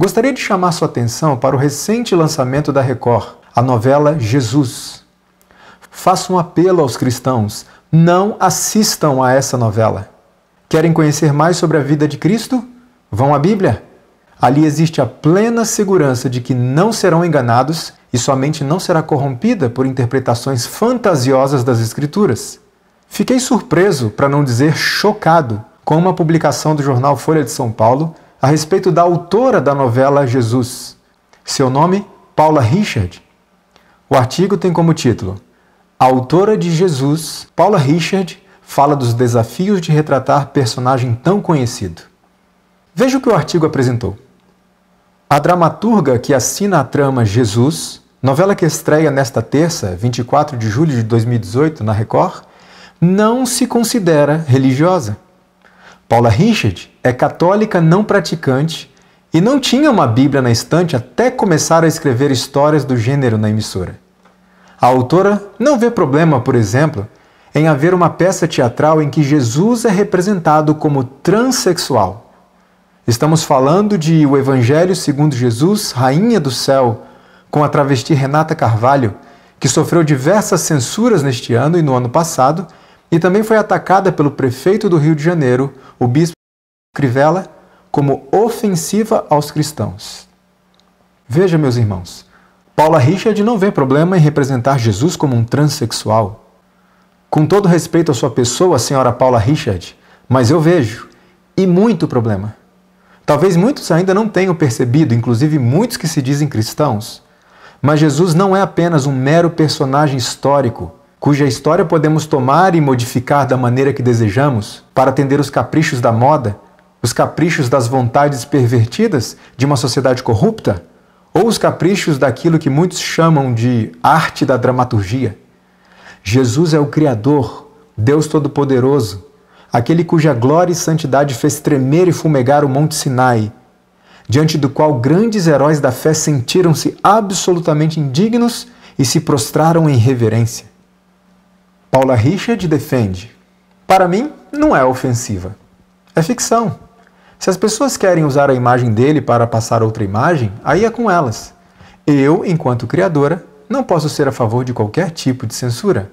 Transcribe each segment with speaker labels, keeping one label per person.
Speaker 1: Gostaria de chamar sua atenção para o recente lançamento da Record, a novela Jesus. Faço um apelo aos cristãos: não assistam a essa novela. Querem conhecer mais sobre a vida de Cristo? Vão à Bíblia. Ali existe a plena segurança de que não serão enganados e sua mente não será corrompida por interpretações fantasiosas das Escrituras. Fiquei surpreso, para não dizer chocado, com uma publicação do jornal Folha de São Paulo a respeito da autora da novela Jesus. Seu nome, Paula Richard. O artigo tem como título: A autora de Jesus, Paula Richard, fala dos desafios de retratar personagem tão conhecido. Veja o que o artigo apresentou. A dramaturga que assina a trama Jesus, novela que estreia nesta terça, 24 de julho de 2018, na Record, não se considera religiosa. Paula Richard é católica não praticante e não tinha uma Bíblia na estante até começar a escrever histórias do gênero na emissora. A autora não vê problema, por exemplo, em haver uma peça teatral em que Jesus é representado como transexual. Estamos falando de O Evangelho segundo Jesus, Rainha do Céu, com a travesti Renata Carvalho, que sofreu diversas censuras neste ano e no ano passado, e também foi atacada pelo prefeito do Rio de Janeiro, o bispo Crivella, como ofensiva aos cristãos. Veja, meus irmãos, Paula Richard não vê problema em representar Jesus como um transexual. Com todo respeito à sua pessoa, a senhora Paula Richard, mas eu vejo, e muito problema. Talvez muitos ainda não tenham percebido, inclusive muitos que se dizem cristãos, mas Jesus não é apenas um mero personagem histórico, cuja história podemos tomar e modificar da maneira que desejamos para atender os caprichos da moda, os caprichos das vontades pervertidas de uma sociedade corrupta, ou os caprichos daquilo que muitos chamam de arte da dramaturgia. Jesus é o Criador, Deus Todo-Poderoso, aquele cuja glória e santidade fez tremer e fumegar o Monte Sinai, diante do qual grandes heróis da fé sentiram-se absolutamente indignos e se prostraram em reverência. Paula Richard defende: para mim, não é ofensiva. É ficção. Se as pessoas querem usar a imagem dele para passar outra imagem, aí é com elas. Eu, enquanto criadora, não posso ser a favor de qualquer tipo de censura.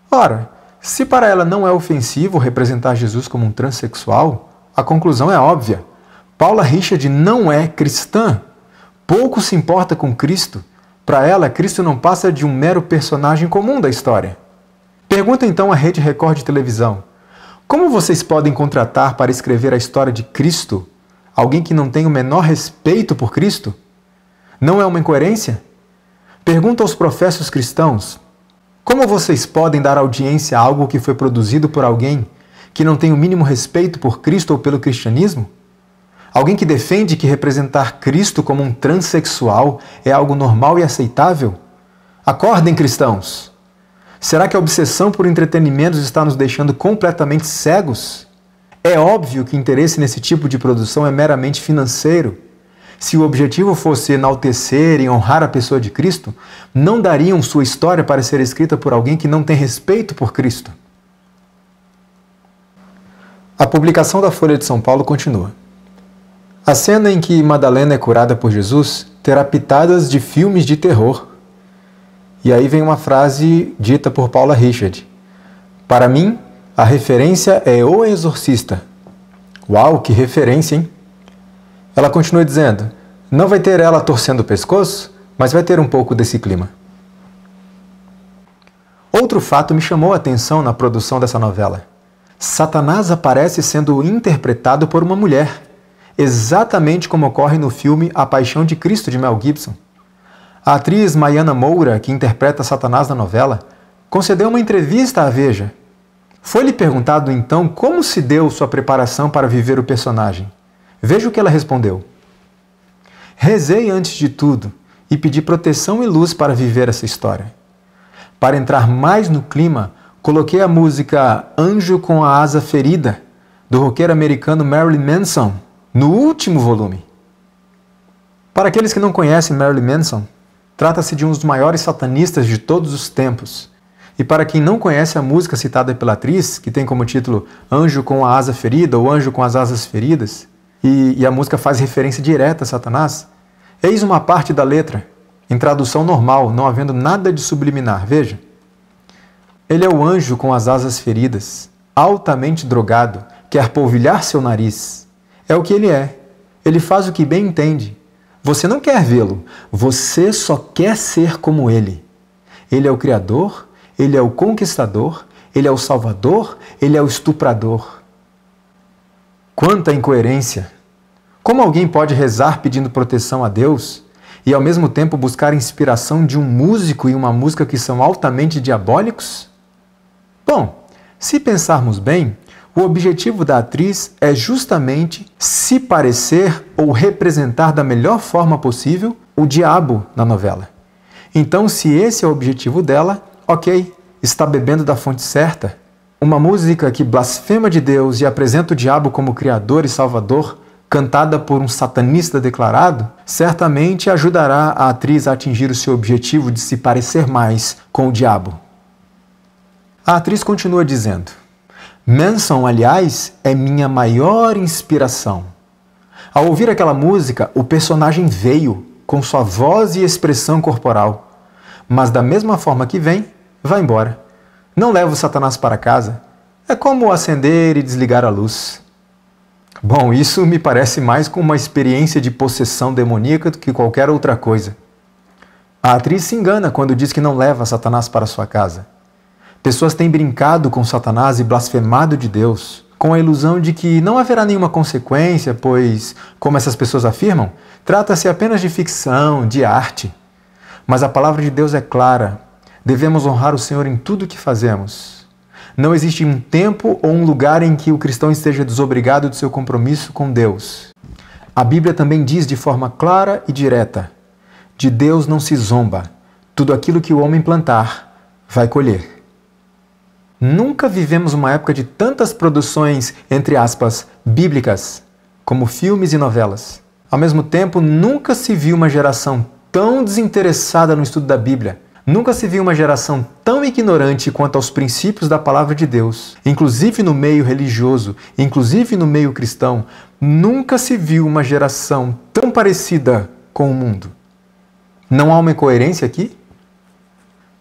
Speaker 1: Ora, se para ela não é ofensivo representar Jesus como um transexual, a conclusão é óbvia. Paula Richard não é cristã. Pouco se importa com Cristo. Para ela, Cristo não passa de um mero personagem comum da história. Pergunta então à Rede Record de televisão: como vocês podem contratar para escrever a história de Cristo alguém que não tem o menor respeito por Cristo? Não é uma incoerência? Pergunta aos professos cristãos: como vocês podem dar audiência a algo que foi produzido por alguém que não tem o mínimo respeito por Cristo ou pelo cristianismo? Alguém que defende que representar Cristo como um transexual é algo normal e aceitável? Acordem, cristãos! Será que a obsessão por entretenimentos está nos deixando completamente cegos? É óbvio que o interesse nesse tipo de produção é meramente financeiro. Se o objetivo fosse enaltecer e honrar a pessoa de Cristo, não dariam sua história para ser escrita por alguém que não tem respeito por Cristo. A publicação da Folha de São Paulo continua. A cena em que Madalena é curada por Jesus terá pitadas de filmes de terror. E aí vem uma frase dita por Paula Richard: para mim, a referência é O Exorcista. Uau, que referência, hein? Ela continua dizendo: não vai ter ela torcendo o pescoço, mas vai ter um pouco desse clima. Outro fato me chamou a atenção na produção dessa novela. Satanás aparece sendo interpretado por uma mulher, exatamente como ocorre no filme A Paixão de Cristo, de Mel Gibson. A atriz Maiana Moura, que interpreta Satanás na novela, concedeu uma entrevista à Veja. Foi-lhe perguntado então como se deu sua preparação para viver o personagem. Veja o que ela respondeu. Rezei antes de tudo e pedi proteção e luz para viver essa história. Para entrar mais no clima, coloquei a música Anjo com a Asa Ferida, do roqueiro americano Marilyn Manson, no último volume. Para aqueles que não conhecem Marilyn Manson, trata-se de um dos maiores satanistas de todos os tempos. E para quem não conhece a música citada pela atriz, que tem como título Anjo com a Asa Ferida ou Anjo com as Asas Feridas, e a música faz referência direta a Satanás, eis uma parte da letra, em tradução normal, não havendo nada de subliminar. Veja. Ele é o anjo com as asas feridas, altamente drogado, quer polvilhar seu nariz. É o que ele é. Ele faz o que bem entende. Você não quer vê-lo, você só quer ser como ele. Ele é o Criador, ele é o Conquistador, ele é o Salvador, ele é o Estuprador. Quanta incoerência! Como alguém pode rezar pedindo proteção a Deus e ao mesmo tempo buscar inspiração de um músico e uma música que são altamente diabólicos? Bom, se pensarmos bem, o objetivo da atriz é justamente se parecer ou representar da melhor forma possível o diabo na novela. Então, se esse é o objetivo dela, ok, está bebendo da fonte certa. Uma música que blasfema de Deus e apresenta o diabo como Criador e Salvador, cantada por um satanista declarado, certamente ajudará a atriz a atingir o seu objetivo de se parecer mais com o diabo. A atriz continua dizendo: Manson, aliás, é minha maior inspiração. Ao ouvir aquela música, o personagem veio, com sua voz e expressão corporal. Mas da mesma forma que vem, vai embora. Não leva o Satanás para casa. É como acender e desligar a luz. Bom, isso me parece mais com uma experiência de possessão demoníaca do que qualquer outra coisa. A atriz se engana quando diz que não leva Satanás para sua casa. Pessoas têm brincado com Satanás e blasfemado de Deus, com a ilusão de que não haverá nenhuma consequência, pois, como essas pessoas afirmam, trata-se apenas de ficção, de arte. Mas a palavra de Deus é clara. Devemos honrar o Senhor em tudo o que fazemos. Não existe um tempo ou um lugar em que o cristão esteja desobrigado de seu compromisso com Deus. A Bíblia também diz de forma clara e direta: de Deus não se zomba. Tudo aquilo que o homem plantar, vai colher. Nunca vivemos uma época de tantas produções, entre aspas, bíblicas, como filmes e novelas. Ao mesmo tempo, nunca se viu uma geração tão desinteressada no estudo da Bíblia. Nunca se viu uma geração tão ignorante quanto aos princípios da palavra de Deus, inclusive no meio religioso, inclusive no meio cristão. Nunca se viu uma geração tão parecida com o mundo. Não há uma incoerência aqui?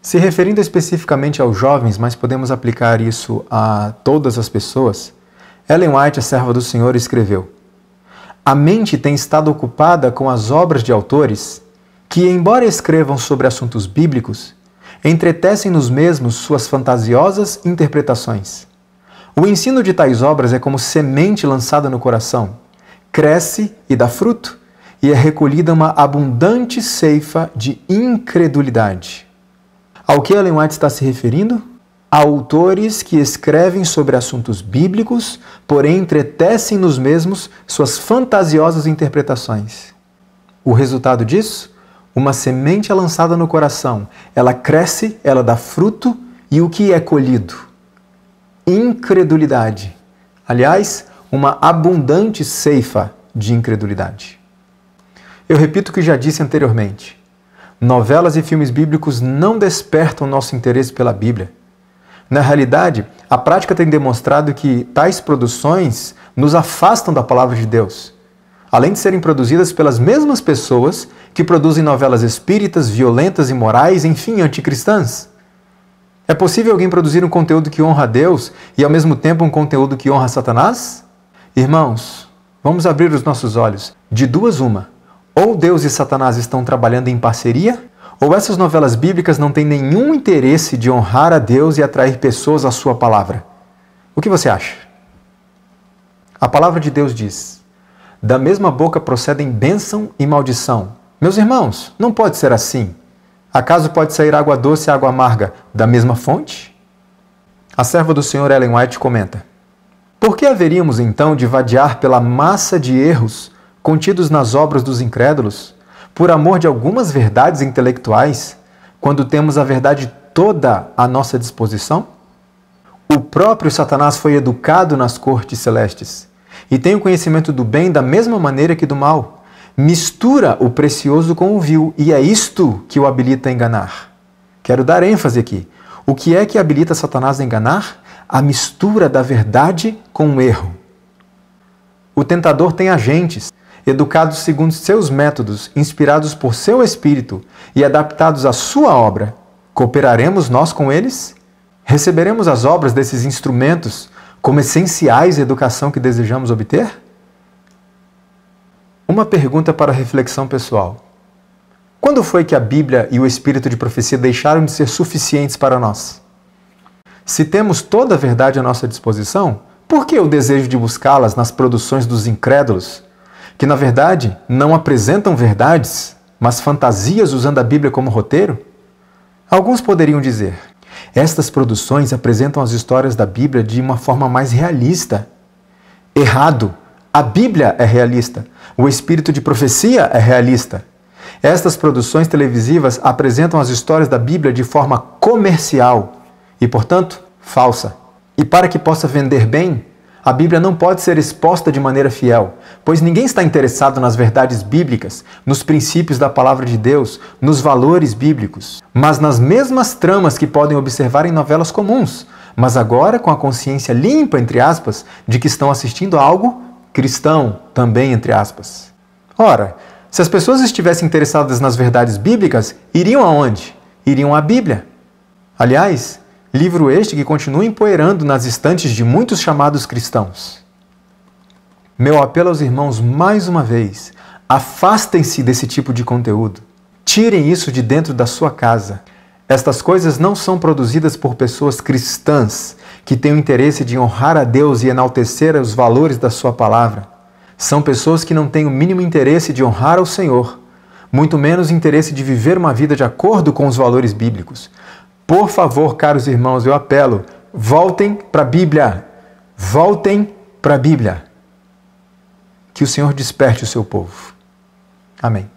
Speaker 1: Se referindo especificamente aos jovens, mas podemos aplicar isso a todas as pessoas, Ellen White, a serva do Senhor, escreveu: a mente tem estado ocupada com as obras de autores que, embora escrevam sobre assuntos bíblicos, entretecem nos mesmos suas fantasiosas interpretações. O ensino de tais obras é como semente lançada no coração, cresce e dá fruto, e é recolhida uma abundante ceifa de incredulidade. Ao que Ellen White está se referindo? A autores que escrevem sobre assuntos bíblicos, porém entretecem nos mesmos suas fantasiosas interpretações. O resultado disso? Uma semente é lançada no coração, ela cresce, ela dá fruto, e o que é colhido? Incredulidade. Aliás, uma abundante ceifa de incredulidade. Eu repito o que já disse anteriormente. Novelas e filmes bíblicos não despertam nosso interesse pela Bíblia. Na realidade, a prática tem demonstrado que tais produções nos afastam da palavra de Deus, além de serem produzidas pelas mesmas pessoas que produzem novelas espíritas, violentas, imorais, enfim, anticristãs. É possível alguém produzir um conteúdo que honra a Deus e, ao mesmo tempo, um conteúdo que honra Satanás? Irmãos, vamos abrir os nossos olhos. De duas, uma. Ou Deus e Satanás estão trabalhando em parceria, ou essas novelas bíblicas não têm nenhum interesse de honrar a Deus e atrair pessoas à sua palavra. O que você acha? A palavra de Deus diz: da mesma boca procedem bênção e maldição. Meus irmãos, não pode ser assim. Acaso pode sair água doce e água amarga da mesma fonte? A serva do Senhor Ellen White comenta: por que haveríamos então de vadiar pela massa de erros contidos nas obras dos incrédulos, por amor de algumas verdades intelectuais, quando temos a verdade toda à nossa disposição? O próprio Satanás foi educado nas cortes celestes e tem o conhecimento do bem da mesma maneira que do mal. Mistura o precioso com o vil, e é isto que o habilita a enganar. Quero dar ênfase aqui. O que é que habilita Satanás a enganar? A mistura da verdade com o erro. O tentador tem agentes, educados segundo seus métodos, inspirados por seu espírito e adaptados à sua obra. Cooperaremos nós com eles? Receberemos as obras desses instrumentos como essenciais à educação que desejamos obter? Uma pergunta para reflexão pessoal. Quando foi que a Bíblia e o espírito de profecia deixaram de ser suficientes para nós? Se temos toda a verdade à nossa disposição, por que o desejo de buscá-las nas produções dos incrédulos, que na verdade não apresentam verdades, mas fantasias usando a Bíblia como roteiro? Alguns poderiam dizer: estas produções apresentam as histórias da Bíblia de uma forma mais realista. Errado! A Bíblia é realista. O espírito de profecia é realista. Estas produções televisivas apresentam as histórias da Bíblia de forma comercial e, portanto, falsa. E para que possa vender bem, a Bíblia não pode ser exposta de maneira fiel, pois ninguém está interessado nas verdades bíblicas, nos princípios da palavra de Deus, nos valores bíblicos, mas nas mesmas tramas que podem observar em novelas comuns, mas agora com a consciência limpa, entre aspas, de que estão assistindo a algo cristão, também entre aspas. Ora, se as pessoas estivessem interessadas nas verdades bíblicas, iriam aonde? Iriam à Bíblia. Aliás, livro este que continua empoeirando nas estantes de muitos chamados cristãos. Meu apelo aos irmãos mais uma vez: afastem-se desse tipo de conteúdo. Tirem isso de dentro da sua casa. Estas coisas não são produzidas por pessoas cristãs que têm o interesse de honrar a Deus e enaltecer os valores da sua palavra. São pessoas que não têm o mínimo interesse de honrar ao Senhor, muito menos interesse de viver uma vida de acordo com os valores bíblicos. Por favor, caros irmãos, eu apelo, voltem para a Bíblia. Voltem para a Bíblia. Que o Senhor desperte o seu povo. Amém.